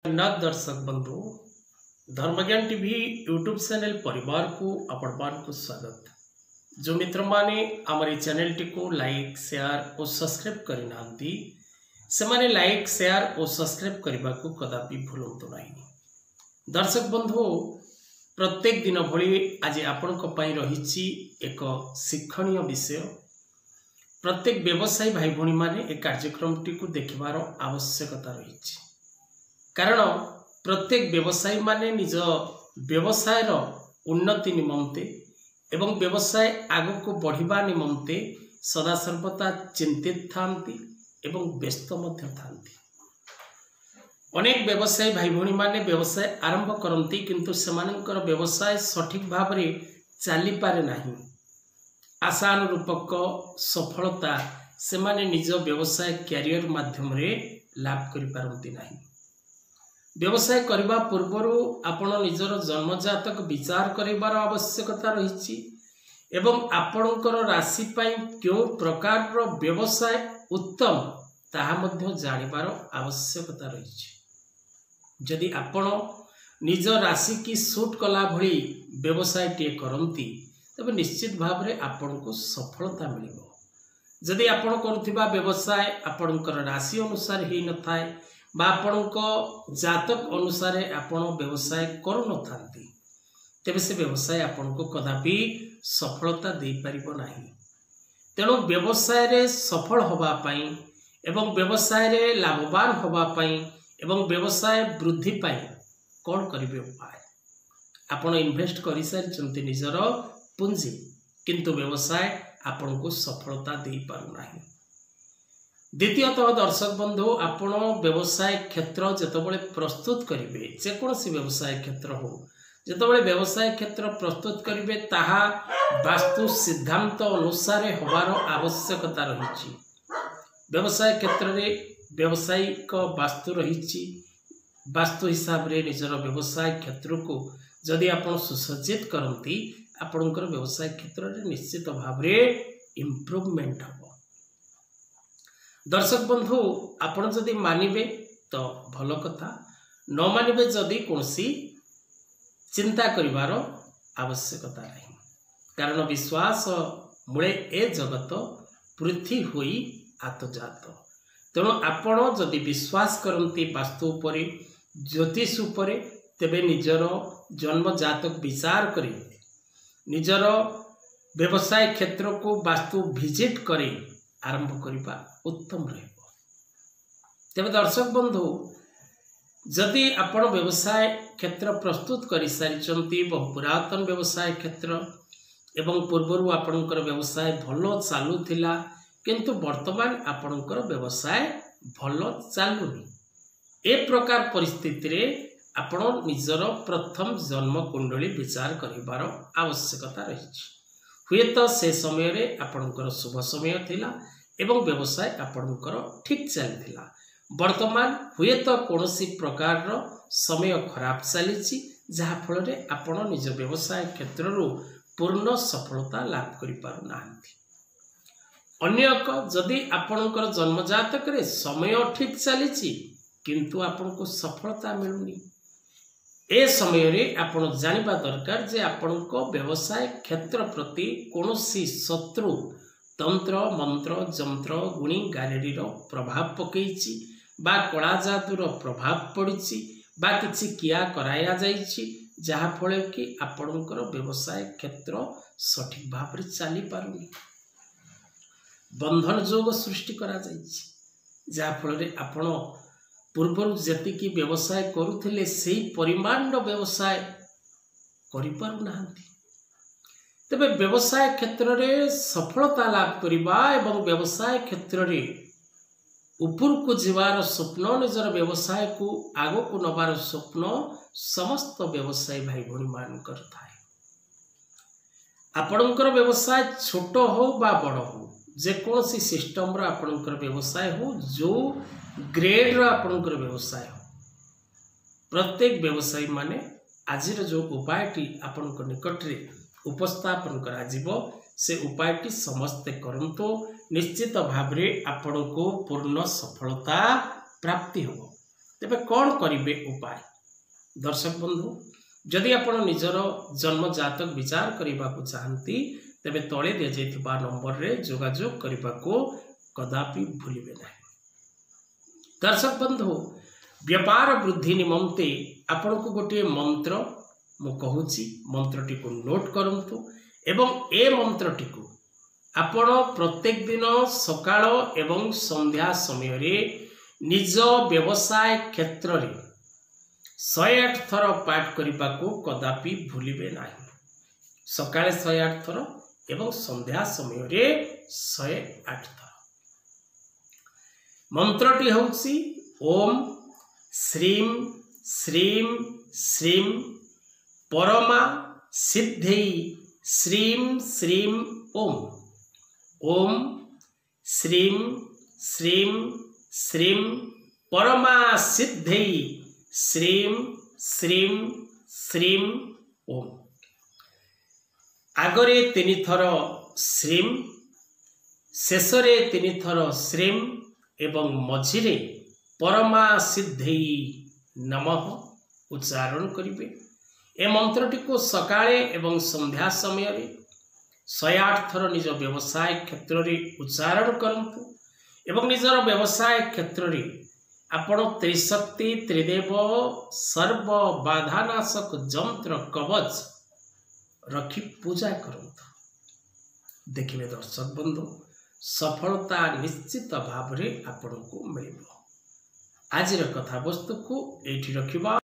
जगन्नाथ दर्शक बंधु धर्मज्ञान TV YouTube channel परिवार को आपण को स्वागत। जो मित्र माने हमारे चैनल टी को लाइक शेयर और सब्सक्राइब करना से माने लाइक शेयर और सब्सक्राइब करने को कदापि भूलु नहीं। दर्शक बंधु प्रत्येक दिन भली आज आपण रही एक शिक्षणीय विषय। प्रत्येक व्यवसायी भाई भौणी माने एक कार्यक्रम टी को देखिबार आवश्यकता रही, कारण प्रत्येक व्यवसायी माने निज व्यवसाय उन्नति निमंते एवं व्यवसाय आग को बढ़िबा निमंते सदा सर्वदा चिंतित थांती एवं व्यस्त मध्य थांती। अनेक व्यवसायी भाई भौणी माने व्यवसाय आरंभ करती किंतु सेमानकर व्यवसाय सठिक भाव में चली पारे नहीं। आशानुरूपक सफलता सेमाने निज व्यवसाय कैरियर माध्यम रे लाभ करि पारंती नहीं। व्यवसाय करने पूर्वर आपण निजर जन्मजातक विचार करिबार आवश्यकता रही एवं आपणकर राशि पाई क्यों प्रकार व्यवसाय उत्तम ताहा मध्य जानिबार आवश्यकता रही। जदि आपण निज राशि की सूट कला भली व्यवसाय टे करंती तबे निश्चित भाव में आपण को सफलता मिलिबो। जदि आपण करुथिबा व्यवसाय आपणकर राशि अनुसार ही न थाए बा आपणक जातक अनुसार आपण व्यवसाय करू न थांती तेबे से व्यवसाय आपण को कदापि सफलता दे परिबो नाही। तेणु व्यवसाय रे सफल होबा पई एवं व्यवसाय रे लाभवान होबा पई एवं व्यवसाय वृद्धि पाई कौन करिवे उपाय? आपण इन्वेस्ट करि सारिचंती निजर पूंजी किंतु व्यवसाय आपण को सफलता दे पारु नाही। द्वितीयतः दर्शक बंधु आपण व्यवसाय क्षेत्र जेतबेले प्रस्तुत करिवे जेकोसी व्यवसाय क्षेत्र हो जेतबेले व्यवसाय क्षेत्र प्रस्तुत करिवे ताहा वास्तु सिद्धांत अनुसार होबार आवश्यकता रही। व्यवसाय क्षेत्र रे व्यावसायिक वास्तु रही। वास्तु हिसाब रे निजर व्यवसाय क्षेत्र को जदि आपण सुसज्जित करंती आपणकर व्यवसाय क्षेत्र रे निश्चित भाव रे इम्प्रूवमेंट हो। दर्शक बंधु आपण जदि मानिबे तो भल कथा, न मानिबे जदि कोनसी चिंता करिवार आवश्यकता नहीं। कारण विश्वास मूले ए जगत पृथ्वी होई आतजात। तेणु आपण जदि विश्वास करंती वास्तु उपरे ज्योतिष उपरे तेबे निजर जन्म जातक विचार करी निजर व्यवसाय क्षेत्र को वास्तु विजिट करे आरंभ करने उत्तम रहबो। तेबे दर्शक बंधु जदि आपण व्यवसाय क्षेत्र प्रस्तुत कर सारी बहु पुरातन व्यवसाय क्षेत्र एवं पूर्वर आपणकर व्यवसाय भल चलुथिला किंतु वर्तमान आपणकर व्यवसाय भल चलुनी, ए प्रकार परिस्थिति रे आपण निजर प्रथम जन्म कुंडली विचार करिबार आवश्यकता रही। हुए तो से समय रे आपणकर शुभ समय थिला एवं व्यवसाय आपणकर ठीक चलथिला। वर्तमान हुए तो कोनोसी प्रकार समय खराब चली जहा फल रे आपण निज व्यवसाय क्षेत्र रो पूर्ण सफलता लाभ करि पारु नाहंती। अन्य एक जदि आपणकर जन्मजातक रे समय ठीक चली किंतु आपण को सफलता मिलुनी, ए समय रे आपण जानिबा दरकार जे आपणको व्यवसाय क्षेत्र प्रति कोनोसी शत्रु तंत्र मंत्र जंत्र गुणी गारेडी प्रभाव पकईची बा कला जादूर प्रभाव पड़ी बा किछि किया कराया जाइछि जहा फल कि आपणकर व्यवसाय क्षेत्र सठिक भाव रे चली पारुनी। बंधन जोग सृष्टि करा जाइछि जहा फल रे आपण पूर्व जेतिकी व्यवसाय करुथिले सेही परिमाण व्यवसाय करि पारु नाहंती। तबे व्यवसाय क्षेत्र रे सफलता लाभ करिबा एवं व्यवसाय क्षेत्र रे ऊपर को जीवार स्वप्न निजर व्यवसाय को आगो को नबार स्वप्न समस्त व्यवसायी भाई भौणी मानकर थाए। आपणकर व्यवसाय छोट हो बा बड़ हो जेकोसी सिस्टम रो आपणकर व्यवसाय हो जो ग्रेड रो आपणकर व्यवसाय हो, प्रत्येक व्यवसायी माने आजिर जो उपायटी आपणकर निकट रे उपस्थापन करा जीवो से उपायटी समस्ते करंतो निश्चित भाव रे आपण को पूर्ण सफलता प्राप्ति हो। तेबे कौन करिवे उपाय? दर्शक बंधु जदि आपण निजर जन्म जातक विचार करने को चाहती तेबे तले दि जाइथिबा नंबर रे जोगाजोग करने को कदापि भूलिबे नहीं। दर्शक बंधु व्यापार वृद्धि निमंते आपण को गोटे मंत्र मु कहूची, मंत्रटी को नोट करंतु एवं ए मंत्रटी को आपण प्रत्येक दिन सकाळ एवं संध्या समय रे निज व्यवसाय क्षेत्र रे 108 थर पाठ करने को कदापि भूलिबे नहीं। सकाळे 108 थर एवं संध्या समय रे 108 थर। मंत्रटी होउची ओम श्रीम श्रीम श्रीम परमा सिद्धि श्रीम श्रीम ओम। ओम श्रीम श्रीम श्रीम परमा सिद्धि श्रीम श्रीम श्रीम ओम। आगरे 3 थर श्रीम, शेषरे 3 थर श्रीम एवं मझिरे परमा सिद्धि नमः उच्चारण करिवे। ए मंत्रटी को सकाळे एवं संध्या समय रे 108 थर निज व्यवसाय क्षेत्र रे उच्चारण करंतु एवं निजर व्यवसाय क्षेत्र रे आपण त्रिशक्ति त्रिदेव सर्व बाधानाशक जंत्र कवच रखी पूजा करंतु। देखिए दर्शक बंधु सफलता निश्चित भाव रे आपण को मिलिबो। आज कथा वस्तु को एठी रखिबा।